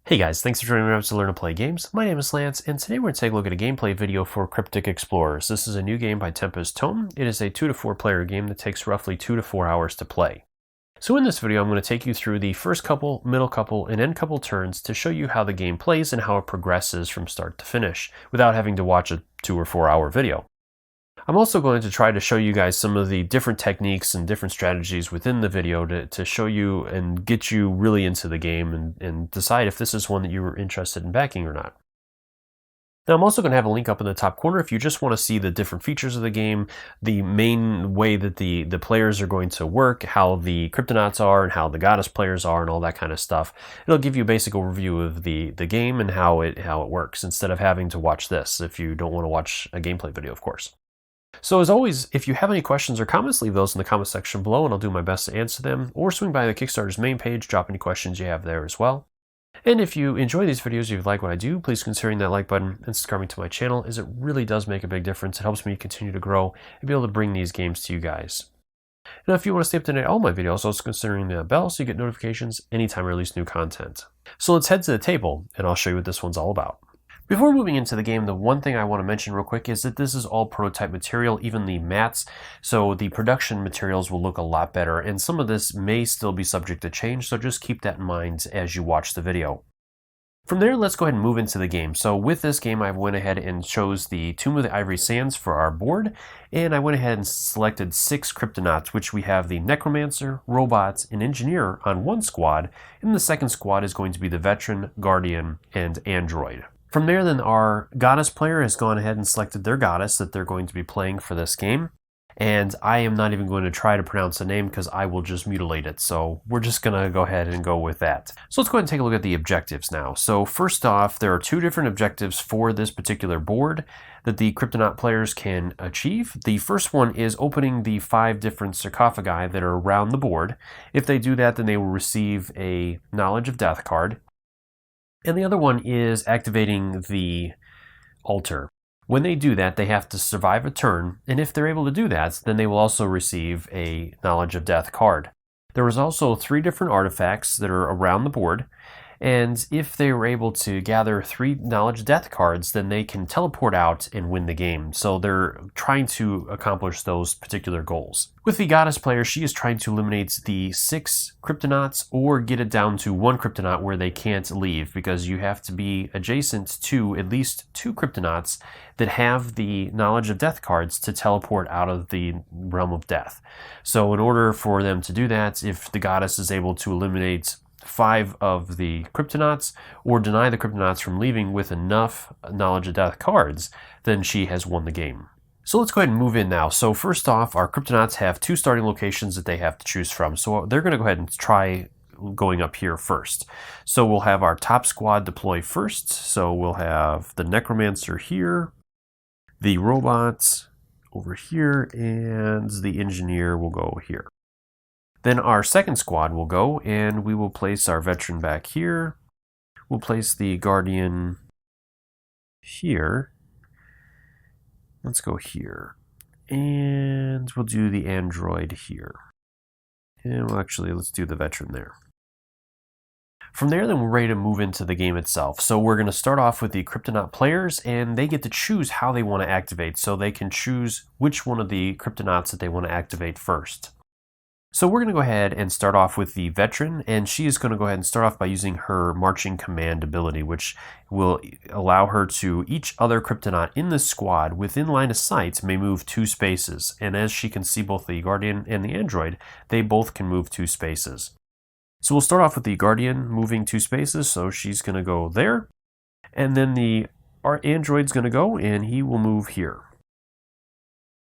Hey guys, thanks for joining me to learn to play games. My name is Lance, and today we're going to take a look at a gameplay video for Cryptic Explorers. This is a new game by Tempest Tome. It is a 2 to 4 player game that takes roughly 2 to 4 hours to play. So in this video, I'm going to take you through the first couple, middle couple, and end couple turns to show you how the game plays and how it progresses from start to finish, without having to watch a 2 or 4 hour video. I'm also going to try to show you guys some of the different techniques and different strategies within the video to show you and get you really into the game and decide if this is one that you were interested in backing or not. Now I'm also going to have a link up in the top corner if you just want to see the different features of the game, the main way that the players are going to work, how the Cryptonauts are and how the Goddess players are and all that kind of stuff. It'll give you a basic overview of the game and how it works instead of having to watch this if you don't want to watch a gameplay video, of course. So as always, if you have any questions or comments, leave those in the comment section below and I'll do my best to answer them, or swing by the Kickstarter's main page, drop any questions you have there as well. And if you enjoy these videos, if you like what I do, please consider that like button and subscribing to my channel, as it really does make a big difference. It helps me continue to grow and be able to bring these games to you guys. Now if you want to stay up to date on all my videos, also considering the bell so you get notifications anytime I release new content. So let's head to the table and I'll show you what this one's all about. Before moving into the game, the one thing I want to mention real quick is that this is all prototype material, even the mats, so the production materials will look a lot better, and some of this may still be subject to change, so just keep that in mind as you watch the video. From there, let's go ahead and move into the game. So with this game, I went ahead and chose the Tomb of the Ivory Sands for our board, and I went ahead and selected 6 Cryptonauts, which we have the Necromancer, Robots, and Engineer on one squad, and the second squad is going to be the Veteran, Guardian, and Android. From there, then, our Goddess player has gone ahead and selected their Goddess that they're going to be playing for this game. And I am not even going to try to pronounce the name because I will just mutilate it. So we're just going to go ahead and go with that. So let's go ahead and take a look at the objectives now. So first off, there are 2 different objectives for this particular board that the Cryptonaut players can achieve. The first one is opening the 5 different sarcophagi that are around the board. If they do that, then they will receive a Knowledge of Death card. And the other one is activating the altar. When they do that, they have to survive a turn, and if they're able to do that, then they will also receive a Knowledge of Death card. There is also 3 different artifacts that are around the board, and if they were able to gather 3 Knowledge of Death cards, then they can teleport out and win the game. So they're trying to accomplish those particular goals. With the Goddess player, she is trying to eliminate the 6 Cryptonauts or get it down to 1 Cryptonaut where they can't leave, because you have to be adjacent to at least 2 Cryptonauts that have the Knowledge of Death cards to teleport out of the realm of death. So in order for them to do that, if the Goddess is able to eliminate 5 of the Cryptonauts or deny the Cryptonauts from leaving with enough Knowledge of Death cards, then she has won the game. So let's go ahead and move in now. So first off, our Cryptonauts have 2 starting locations that they have to choose from. So they're going to go ahead and try going up here first. So we'll have our top squad deploy first. So we'll have the Necromancer here, the Robots over here, and the Engineer will go here. Then our second squad will go, and we will place our Veteran back here. We'll place the Guardian here. Let's go here. And we'll do the Android here. And let's do the Veteran there. From there, then we're ready to move into the game itself. So we're going to start off with the Cryptonaut players, and they get to choose how they want to activate. So they can choose which one of the Cryptonauts that they want to activate first. So we're going to go ahead and start off with the Veteran, and she is going to go ahead and start off by using her Marching Command ability, which will allow her to each other Cryptonaut in the squad within line of sight may move 2 spaces. And as she can see both the Guardian and the Android, they both can move 2 spaces. So we'll start off with the Guardian moving 2 spaces, so she's going to go there. And then our Android's going to go, and he will move here.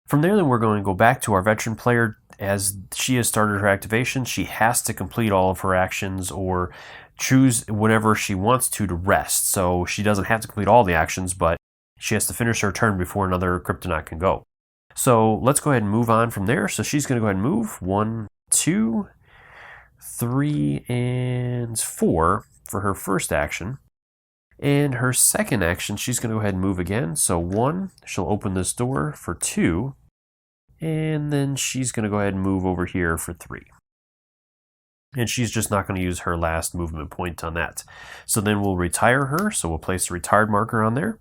From there, then we're going to go back to our Veteran player. As she has started her activation, she has to complete all of her actions or choose whatever she wants to rest. So she doesn't have to complete all the actions, but she has to finish her turn before another Cryptonaut can go. So let's go ahead and move on from there. So she's going to go ahead and move 1, 2, 3, and 4 for her first action. And her second action, she's going to go ahead and move again. So 1, she'll open this door for 2. And then she's going to go ahead and move over here for 3. and she's just not going to use her last movement point on that. So then we'll retire her, so we'll place a retired marker on there.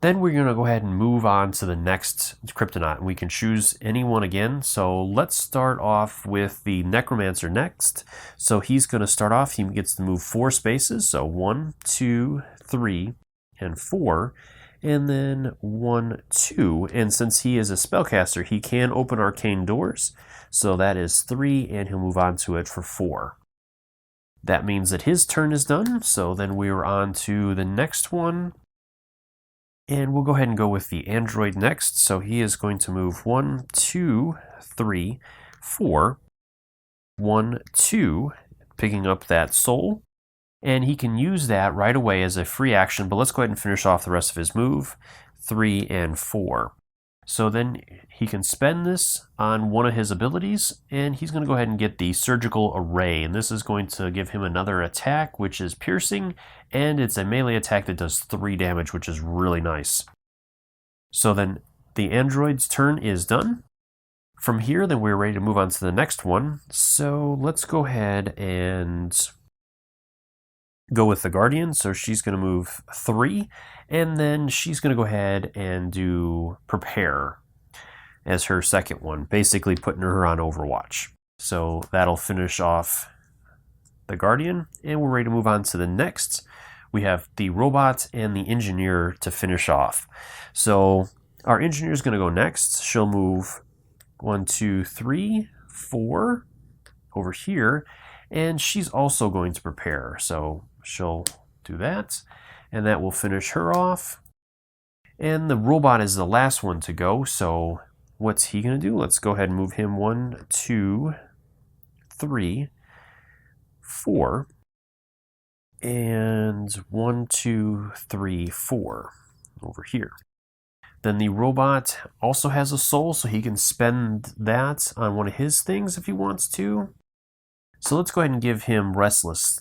Then we're going to go ahead and move on to the next Kryptonite. We can choose anyone again. So let's start off with the Necromancer next. So he's going to start off, he gets to move 4 spaces. So 1, 2, 3, and 4. And then 1, 2. And since he is a spellcaster, he can open arcane doors. So that is 3, and he'll move on to it for 4. That means that his turn is done. So then we're on to the next one. And we'll go ahead and go with the android next. So he is going to move 1, 2, 3, 4, 1, 2, picking up that soul. And he can use that right away as a free action, but let's go ahead and finish off the rest of his move, 3 and 4. So then he can spend this on one of his abilities, and he's going to go ahead and get the Surgical Array. And this is going to give him another attack, which is piercing, and it's a melee attack that does 3 damage, which is really nice. So then the android's turn is done. From here, then we're ready to move on to the next one. So let's go ahead and go with the Guardian. So she's going to move 3, and then she's going to go ahead and do Prepare as her second one, basically putting her on Overwatch. So that'll finish off the Guardian, and we're ready to move on to the next. We have the Robot and the Engineer to finish off. So our Engineer is going to go next. She'll move 1, 2, 3, 4 over here, and she's also going to Prepare. So she'll do that, and that will finish her off. And the Robot is the last one to go, so what's he going to do? Let's go ahead and move him 1, 2, 3, 4, and 1, 2, 3, 4 over here. Then the Robot also has a soul, so he can spend that on one of his things if he wants to. So let's go ahead and give him Restless,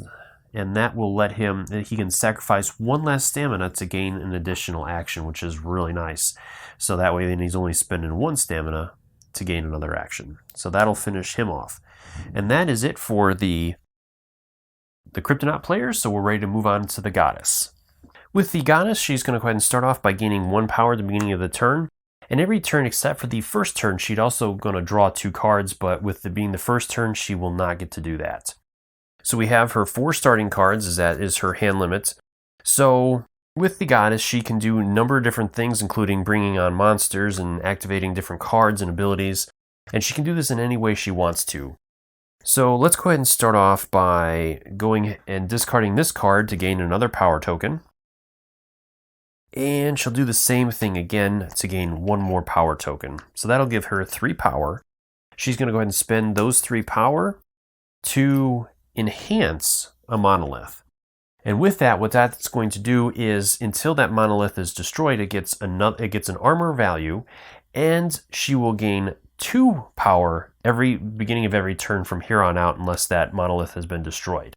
and that will let him, he can sacrifice 1 less stamina to gain an additional action, which is really nice. So that way then he's only spending 1 stamina to gain another action. So that'll finish him off. And that is it for the Kryptonite players, so we're ready to move on to the Goddess. With the Goddess, she's going to go ahead and start off by gaining 1 power at the beginning of the turn. And every turn except for the first turn, she's also going to draw 2 cards, but with it being the first turn, she will not get to do that. So we have her 4 starting cards, as that is her hand limit. So with the Goddess, she can do a number of different things, including bringing on monsters and activating different cards and abilities. And she can do this in any way she wants to. So let's go ahead and start off by going and discarding this card to gain another power token. And she'll do the same thing again to gain 1 more power token. So that'll give her 3 power. She's going to go ahead and spend those 3 power to enhance a monolith. And with that, what that's going to do is until that monolith is destroyed, it gets an armor value, and she will gain 2 power every beginning of every turn from here on out unless that monolith has been destroyed.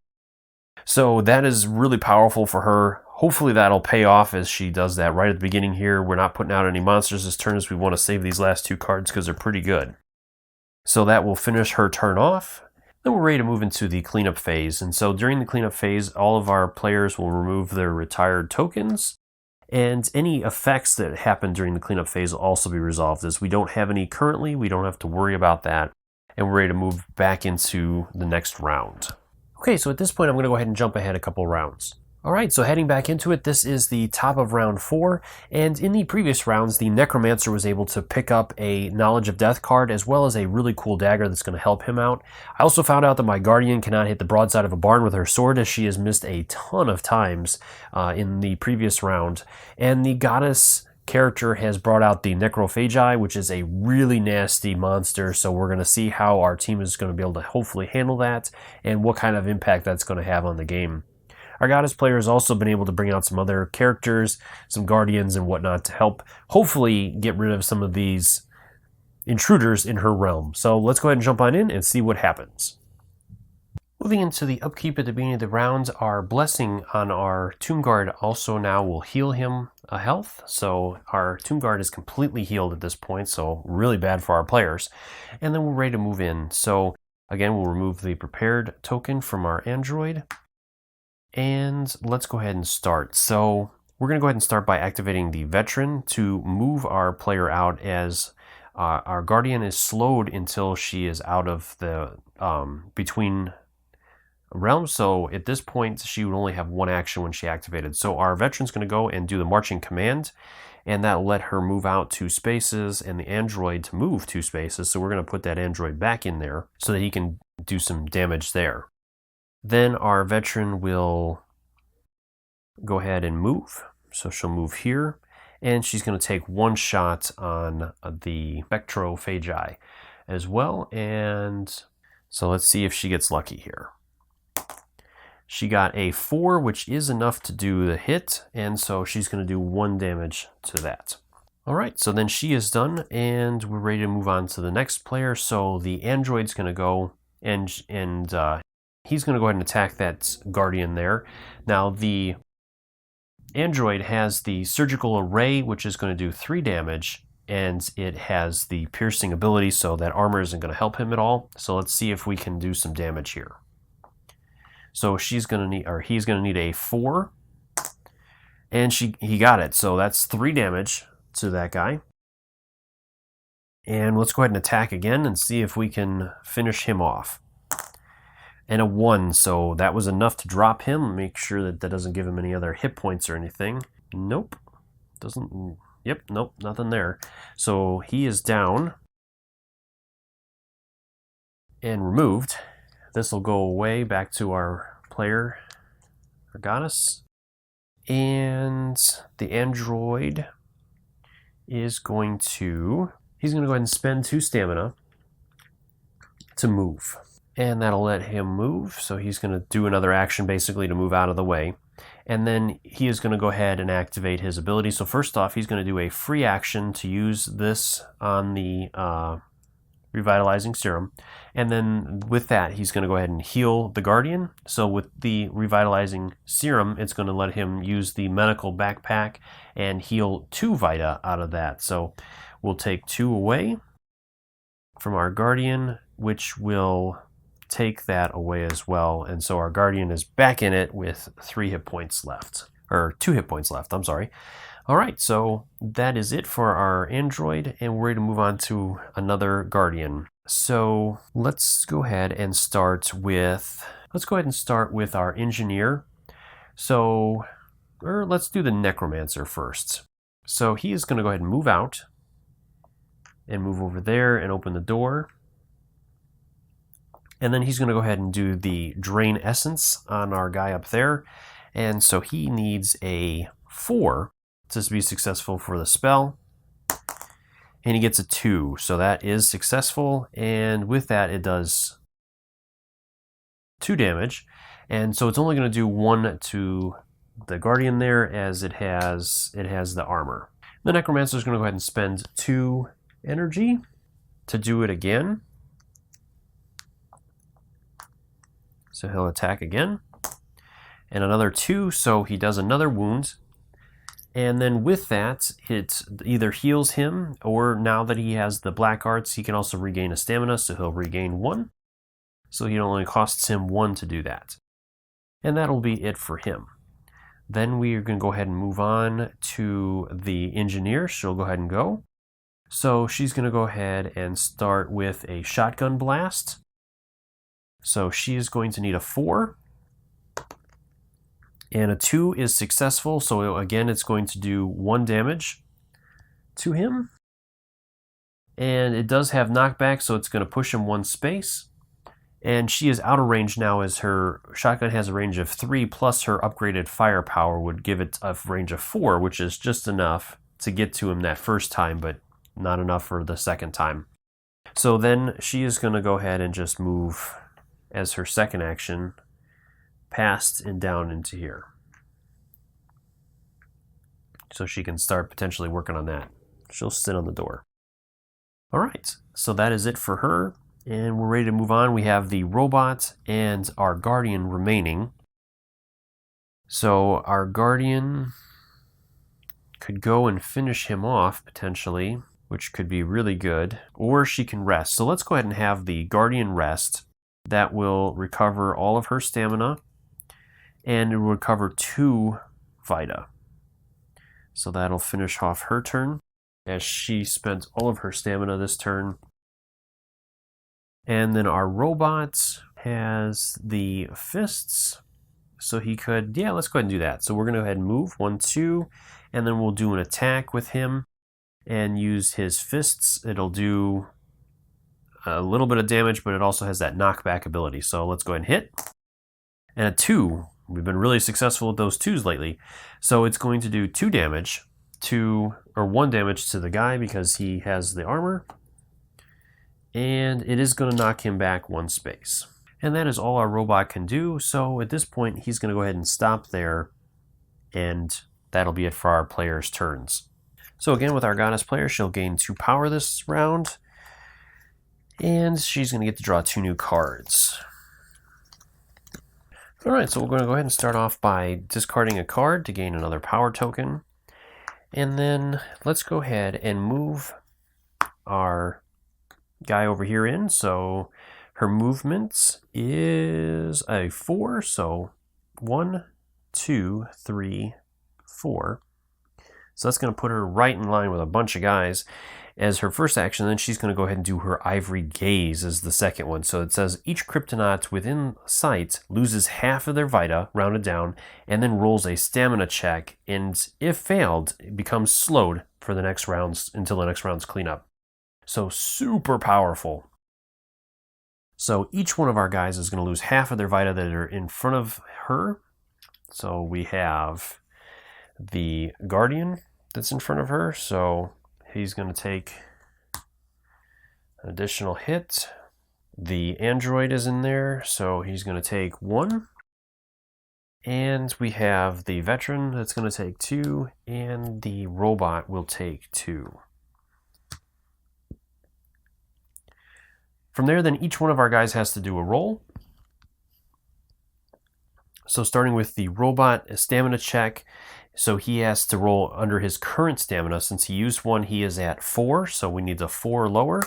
So that is really powerful for her. Hopefully that'll pay off as she does that right at the beginning here. We're not putting out any monsters this turn as we want to save these last 2 cards because they're pretty good. So that will finish her turn off. Then we're ready to move into the cleanup phase. And so during the cleanup phase, all of our players will remove their retired tokens, and any effects that happen during the cleanup phase will also be resolved. As we don't have any currently, we don't have to worry about that, and we're ready to move back into the next round. Okay, so at this point, I'm going to go ahead and jump ahead a couple rounds. Alright, so heading back into it, this is the top of round 4, and in the previous rounds, the Necromancer was able to pick up a Knowledge of Death card as well as a really cool dagger that's going to help him out. I also found out that my Guardian cannot hit the broadside of a barn with her sword, as she has missed a ton of times in the previous round, and the Goddess character has brought out the Necrophagi, which is a really nasty monster, so we're going to see how our team is going to be able to hopefully handle that, and what kind of impact that's going to have on the game. Our Goddess player has also been able to bring out some other characters, some Guardians and whatnot to help hopefully get rid of some of these intruders in her realm. So let's go ahead and jump on in and see what happens. Moving into the upkeep at the beginning of the round, our Blessing on our Tomb Guard also now will heal him a health. So our Tomb Guard is completely healed at this point, so really bad for our players. And then we're ready to move in. So Again, we'll remove the prepared token from our android. And let's go ahead and start. So we're going to go ahead and start by activating the veteran to move our player out, as our guardian is slowed until she is out of the between realms. So at this point, she would only have one action when she activated. So our veteran's going to go and do the marching command, and that will let her move out 2 spaces and the android to move 2 spaces. So we're going to put that android back in there so that he can do some damage there. Then our veteran will go ahead and move. So she'll move here, and she's going to take 1 shot on the spectrophagi as well. And so let's see if she gets lucky here. She got a 4, which is enough to do the hit, and so she's going to do 1 damage to that. All right, so then she is done, and we're ready to move on to the next player. So the android's going to go, and he's going to go ahead and attack that guardian there. Now the android has the surgical array, which is going to do 3 damage, and it has the piercing ability, so that armor isn't going to help him at all. So let's see if we can do some damage here. So he's going to need a 4, and he got it. So that's 3 damage to that guy. And let's go ahead and attack again and see if we can finish him off. And a 1, so that was enough to drop him. Make sure that doesn't give him any other hit points or anything. Nope. Doesn't. Yep, nope, nothing there. So he is down and removed. This will go away back to our player, our goddess. And the android is going to go ahead and spend 2 stamina to move. And that'll let him move. So he's going to do another action basically to move out of the way. And then he is going to go ahead and activate his ability. So first off, he's going to do a free action to use this on the revitalizing serum. And then with that, he's going to go ahead and heal the guardian. So with the revitalizing serum, it's going to let him use the medical backpack and heal 2 Vita out of that. So we'll take 2 away from our guardian, which will take that away as well. And so our guardian is back in it with 3 hit points left, or 2 hit points left, I'm sorry. All right, so that is it for our android, and we're ready to move on to another guardian. So let's go ahead and start with our engineer. Let's do the necromancer first. So he is going to go ahead and move out and move over there and open the door. And then he's going to go ahead and do the drain essence on our guy up there. And so he needs a 4 to be successful for the spell. And he gets a 2. So that is successful. And with that, it does 2 damage. And so it's only going to do 1 to the guardian there, as it has the armor. The necromancer is going to go ahead and spend 2 energy to do it again. So he'll attack again. And another 2, so he does another wound. And then with that, it either heals him, or now that he has the black arts, he can also regain a stamina, so he'll regain 1. So it only costs him 1 to do that. And that'll be it for him. Then we are going to go ahead and move on to the engineer. She'll go ahead and go. So she's going to go ahead and start with a shotgun blast. So she is going to need a 4. And a 2 is successful, so again, it's going to do 1 damage to him. And it does have knockback, so it's going to push him 1 space. And she is out of range now, as her shotgun has a range of 3, plus her upgraded firepower would give it a range of 4, which is just enough to get to him that first time, but not enough for the second time. So then she is going to go ahead and just move as her second action past and down into here. So she can start potentially working on that. She'll sit on the door. All right, so that is it for her. And we're ready to move on. We have the robot and our guardian remaining. So our guardian could go and finish him off potentially, which could be really good. Or she can rest. So let's go ahead and have the guardian rest. that will recover all of her stamina, and it will recover 2 Vita. So that'll finish off her turn, as she spent all of her stamina this turn. And then our robot has the fists, so he could, yeah, let's go ahead and do that. So we're going to go ahead and move 1, 2, and then we'll do an attack with him and use his fists. It'll do a little bit of damage, but it also has that knockback ability. So let's go ahead and hit. And a 2. We've been really successful with those 2s lately. So it's going to do 2 damage to, or 1 damage to the guy because he has the armor. And it is going to knock him back 1 space. And that is all our robot can do. So at this point, he's going to go ahead and stop there. And that'll be it for our players' turns. So again, with our goddess player, she'll gain 2 power this round. And she's going to get to draw 2 new cards. Alright, so we're going to go ahead and start off by discarding a card to gain another power token. And then let's go ahead and move our guy over here in. So her movement is a 4. So 1, 2, 3, 4. So that's going to put her right in line with a bunch of guys as her first action. Then she's going to go ahead and do her Ivory Gaze as the second one. So it says each Kryptonaut within sight loses half of their Vita, rounded down, and then rolls a stamina check. And if failed, it becomes slowed for the next rounds until the next round's cleanup. So super powerful. So each one of our guys is going to lose half of their Vita that are in front of her. So we have the Guardian that's in front of her. So he's going to take an additional hit. The android is in there, so he's going to take 1. And we have the veteran that's going to take 2, and the robot will take 2. From there, then each one of our guys has to do a roll. So starting with the robot, a stamina check. So he has to roll under his current stamina. Since he used 1, he is at 4. So we need a 4 or lower.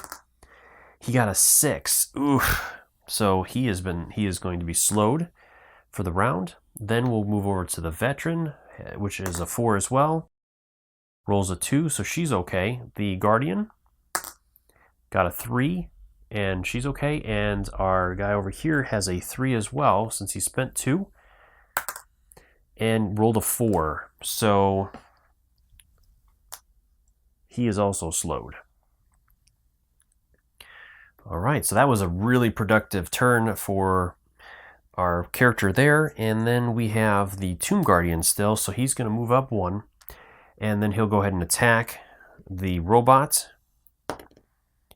He got a 6. Oof. So he is going to be slowed for the round. Then we'll move over to the veteran, which is a 4 as well. Rolls a 2, so she's okay. The Guardian got a 3, and she's okay. And our guy over here has a 3 as well, since he spent 2. And rolled a 4, so he is also slowed. All right, so that was a really productive turn for our character there. And then we have the Tomb Guardian still, so he's going to move up 1. And then he'll go ahead and attack the robot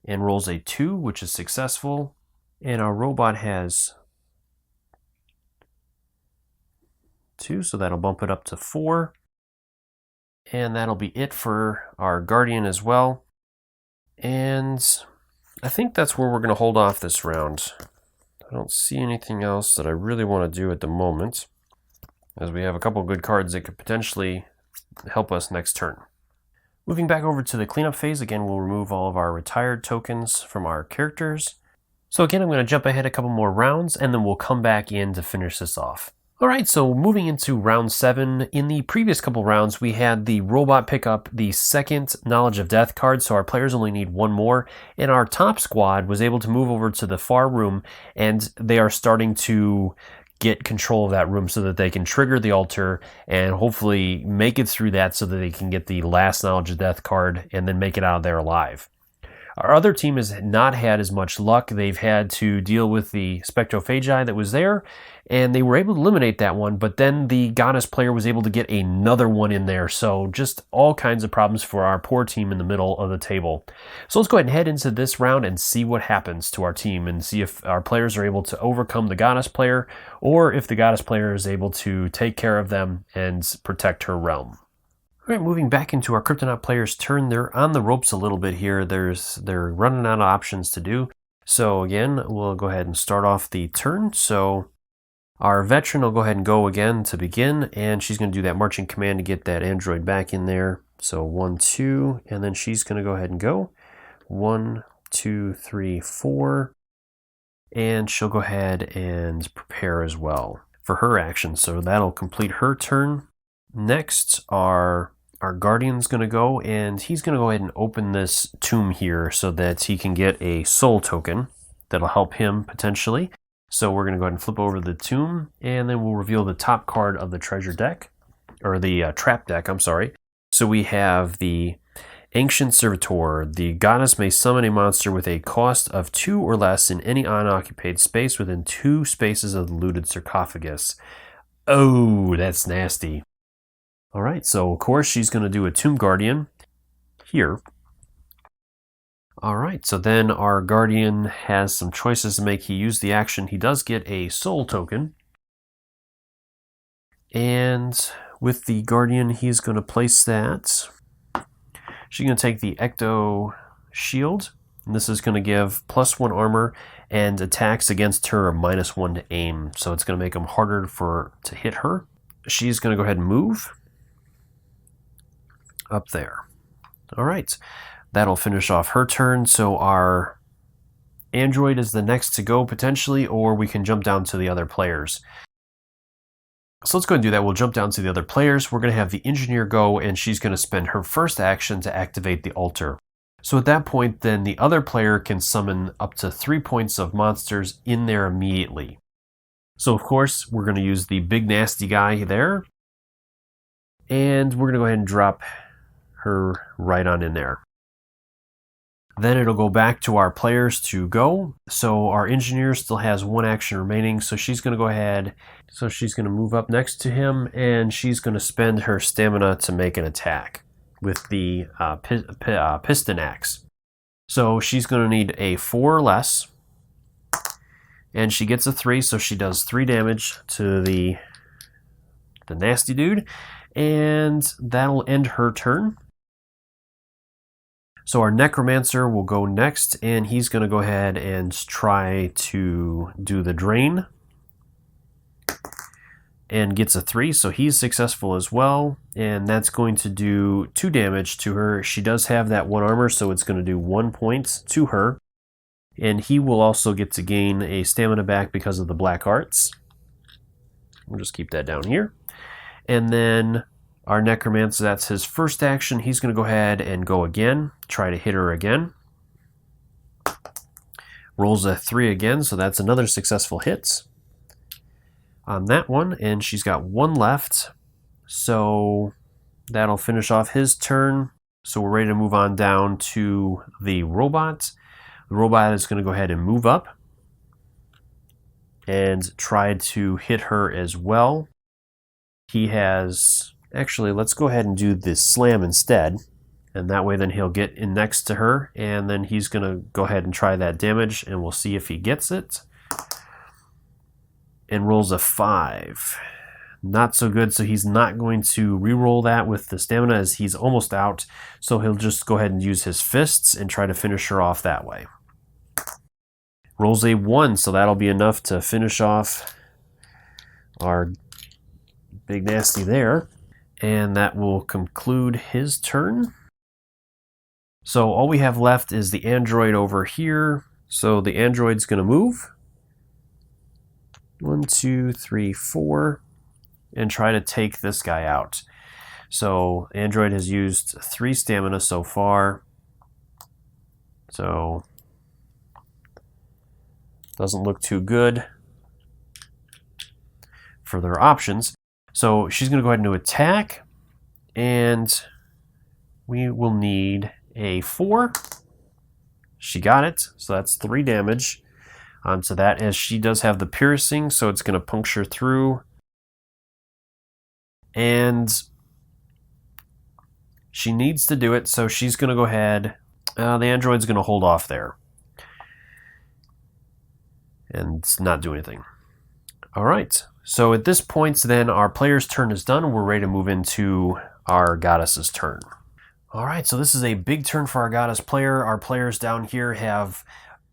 and rolls a 2, which is successful. And our robot has 2, so that'll bump it up to 4. And that'll be it for our Guardian as well. And I think that's where we're going to hold off this round. I don't see anything else that I really want to do at the moment, as we have a couple good cards that could potentially help us next turn. Moving back over to the cleanup phase, again, we'll remove all of our retired tokens from our characters. So again, I'm going to jump ahead a couple more rounds, and then we'll come back in to finish this off. Alright, so moving into round 7, in the previous couple rounds we had the robot pick up the second Knowledge of Death card, so our players only need 1 more, and our top squad was able to move over to the far room, and they are starting to get control of that room so that they can trigger the altar and hopefully make it through that so that they can get the last Knowledge of Death card and then make it out of there alive. Our other team has not had as much luck. They've had to deal with the Spectrophagi that was there, and they were able to eliminate that one, but then the Goddess player was able to get another one in there, so just all kinds of problems for our poor team in the middle of the table. So let's go ahead and head into this round and see what happens to our team and see if our players are able to overcome the Goddess player, or if the Goddess player is able to take care of them and protect her realm. All right, moving back into our Kryptonaut player's turn, they're on the ropes a little bit here. They're running out of options to do. So again, we'll go ahead and start off the turn. So our veteran will go ahead and go again to begin, and she's going to do that marching command to get that android back in there. So 1, 2, and then she's going to go ahead and go. 1, 2, 3, 4. and she'll go ahead and prepare as well for her action. So that'll complete her turn. Next, our Guardian's going to go, and he's going to go ahead and open this tomb here so that he can get a soul token that'll help him potentially. So we're going to go ahead and flip over the tomb, and then we'll reveal the top card of the treasure deck, or the trap deck, I'm sorry. So we have the Ancient Servitor. The goddess may summon a monster with a cost of 2 or less in any unoccupied space within 2 spaces of the looted sarcophagus. Oh, that's nasty. All right, so of course she's going to do a Tomb Guardian here. All right, so then our Guardian has some choices to make. He used the action. He does get a soul token. And with the Guardian, he's going to place that. She's going to take the Ecto Shield. And this is going to give +1 armor, and attacks against her are -1 to aim. So it's going to make them harder to hit her. She's going to go ahead and move up there. All right, that'll finish off her turn. So our android is the next to go potentially, or we can jump down to the other players. So let's go and do that. We'll jump down to the other players. We're going to have the engineer go, and she's going to spend her first action to activate the altar. So at that point, then the other player can summon up to 3 points of monsters in there immediately. So of course, we're going to use the big nasty guy there, and we're going to go ahead and drop her right on in there. Then it'll go back to our players to go. So our engineer still has 1 action remaining, so she's going to go ahead. So she's going to move up next to him, and she's going to spend her stamina to make an attack with the piston axe. So she's going to need a 4 or less, and she gets a 3, so she does 3 damage to the nasty dude, and that'll end her turn. So our Necromancer will go next, and he's going to go ahead and try to do the drain, and gets a 3, so he's successful as well, and that's going to do 2 damage to her. She does have that 1 armor, so it's going to do 1 point to her, and he will also get to gain a stamina back because of the black arts. We'll just keep that down here. And then our Necromancer, that's his first action. He's going to go ahead and go again, try to hit her again. Rolls a 3 again, so that's another successful hit on that one, and she's got 1 left. So that'll finish off his turn. So we're ready to move on down to the robot. The robot is going to go ahead and move up and try to hit her as well. He has... Actually, let's go ahead and do this slam instead. And that way then he'll get in next to her, and then he's going to go ahead and try that damage, and we'll see if he gets it. And rolls a 5. Not so good, so he's not going to re-roll that with the stamina as he's almost out. So he'll just go ahead and use his fists and try to finish her off that way. Rolls a 1, so that'll be enough to finish off our big nasty there. And that will conclude his turn. So all we have left is the android over here. So the android's going to move. 1, 2, 3, 4. And try to take this guy out. So android has used 3 stamina so far. So doesn't look too good for their options. So she's going to go ahead and do attack, and we will need a 4. She got it, so that's 3 damage onto that, as she does have the piercing, so it's going to puncture through. And she needs to do it, so she's going to go ahead. The android's going to hold off there and not do anything. All right. So at this point, then, our player's turn is done. We're ready to move into our goddess's turn. All right, so this is a big turn for our goddess player. Our players down here have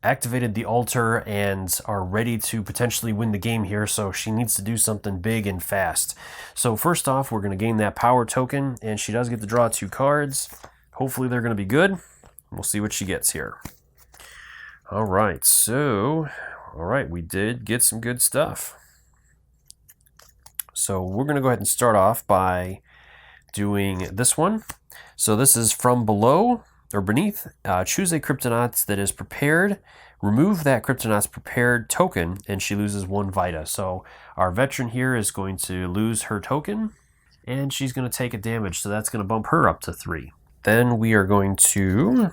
activated the altar and are ready to potentially win the game here, so she needs to do something big and fast. So first off, we're going to gain that power token, and she does get to draw 2 cards. Hopefully they're going to be good. We'll see what she gets here. All right, so All right, we did get some good stuff. So we're going to go ahead and start off by doing this one. So this is from below or beneath. Choose a Cryptonaut that is prepared. Remove that Cryptonaut's prepared token, and she loses 1 Vita. So our veteran here is going to lose her token, and she's going to take a damage. So that's going to bump her up to 3. Then we're going to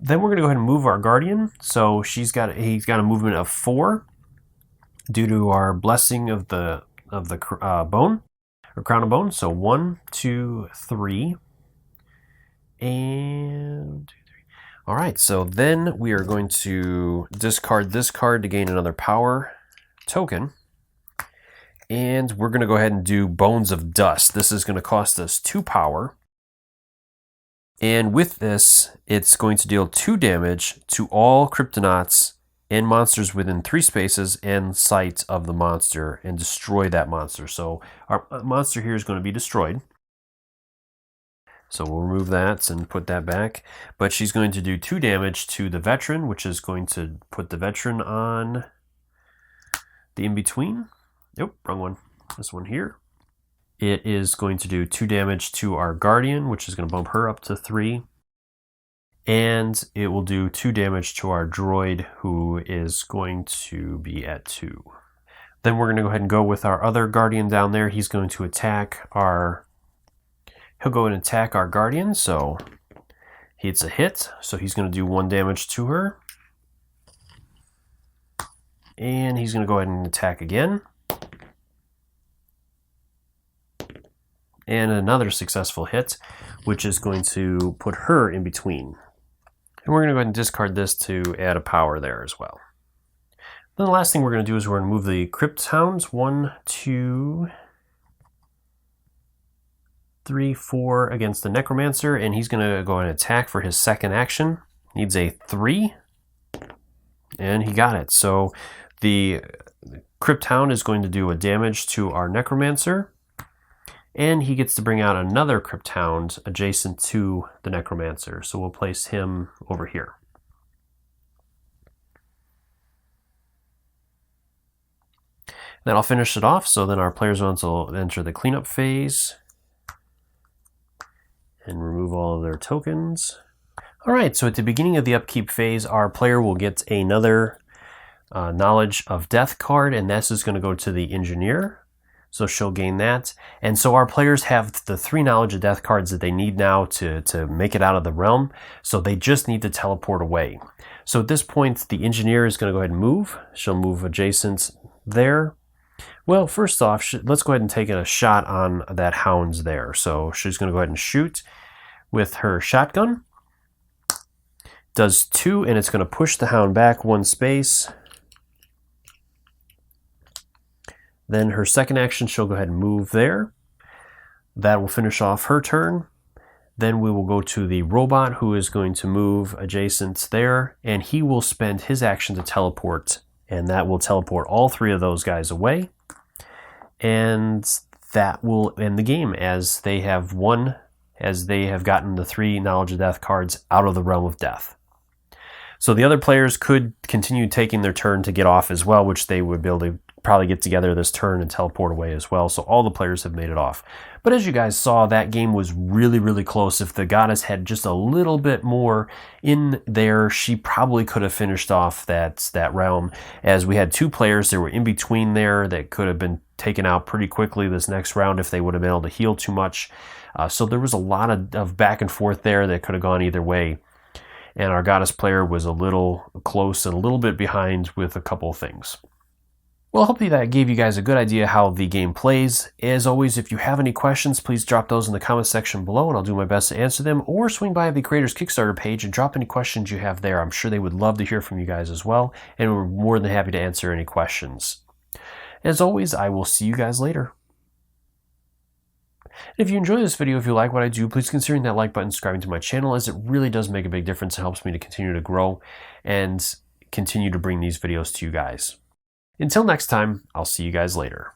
go ahead and move our Guardian. So he's got a movement of 4 due to our blessing of the bone or crown of bone. So 1, 2, 3, and 2, 3. All right. So then we are going to discard this card to gain another power token. And we're going to go ahead and do Bones of Dust. This is going to cost us 2 power. And with this, it's going to deal 2 damage to all Cryptonauts and monsters within 3 spaces and sight of the monster and destroy that monster. So our monster here is going to be destroyed. So we'll remove that and put that back. But she's going to do 2 damage to the veteran, which is going to put the veteran on the in-between. Nope, wrong one. This one here. It is going to do 2 damage to our Guardian, which is going to bump her up to 3. And it will do 2 damage to our Droid, who is going to be at 2. Then we're going to go ahead and go with our other Guardian down there. He's going to attack our... He'll go and attack our Guardian, so it's a hit. So he's going to do 1 damage to her. And he's going to go ahead and attack again. And another successful hit, which is going to put her in between. And we're going to go ahead and discard this to add a power there as well. Then the last thing we're going to do is we're going to move the Crypt Hounds 1, 2, 3, 4 against the Necromancer, and he's going to go and attack for his second action. Needs a 3, and he got it. So the Crypt Hound is going to do a damage to our Necromancer, and he gets to bring out another Crypt Hound adjacent to the Necromancer. So we'll place him over here. Then I'll finish it off, so then our players will enter the cleanup phase and remove all of their tokens. All right, so at the beginning of the upkeep phase, our player will get another Knowledge of Death card, and this is going to go to the Engineer. So she'll gain that. And so our players have the 3 Knowledge of Death cards that they need now to make it out of the realm. So they just need to teleport away. So at this point, the Engineer is going to go ahead and move. She'll move adjacent there. Well, first off, let's go ahead and take a shot on that Hound's there. So she's going to go ahead and shoot with her shotgun. Does 2, and it's going to push the Hound back 1 space. Then her second action, she'll go ahead and move there. That will finish off her turn. Then we will go to the robot, who is going to move adjacent there, and he will spend his action to teleport, and that will teleport all 3 of those guys away. And that will end the game, as they have gotten the 3 Knowledge of Death cards out of the realm of death. So the other players could continue taking their turn to get off as well, which they would be able to probably get together this turn and teleport away as well. So all the players have made it off. But as you guys saw, that game was really, really close. If the goddess had just a little bit more in there, she probably could have finished off that realm, as we had 2 players that were in between there that could have been taken out pretty quickly this next round if they would have been able to heal too much. So there was a lot of back and forth there that could have gone either way. And our goddess player was a little close and a little bit behind with a couple of things. Well, hopefully that gave you guys a good idea how the game plays. As always, if you have any questions, please drop those in the comment section below, and I'll do my best to answer them, or swing by the creator's Kickstarter page and drop any questions you have there. I'm sure they would love to hear from you guys as well, and we're more than happy to answer any questions. As always, I will see you guys later. If you enjoy this video, if you like what I do, please consider that like button, subscribing to my channel, as it really does make a big difference. It helps me to continue to grow and continue to bring these videos to you guys. Until next time, I'll see you guys later.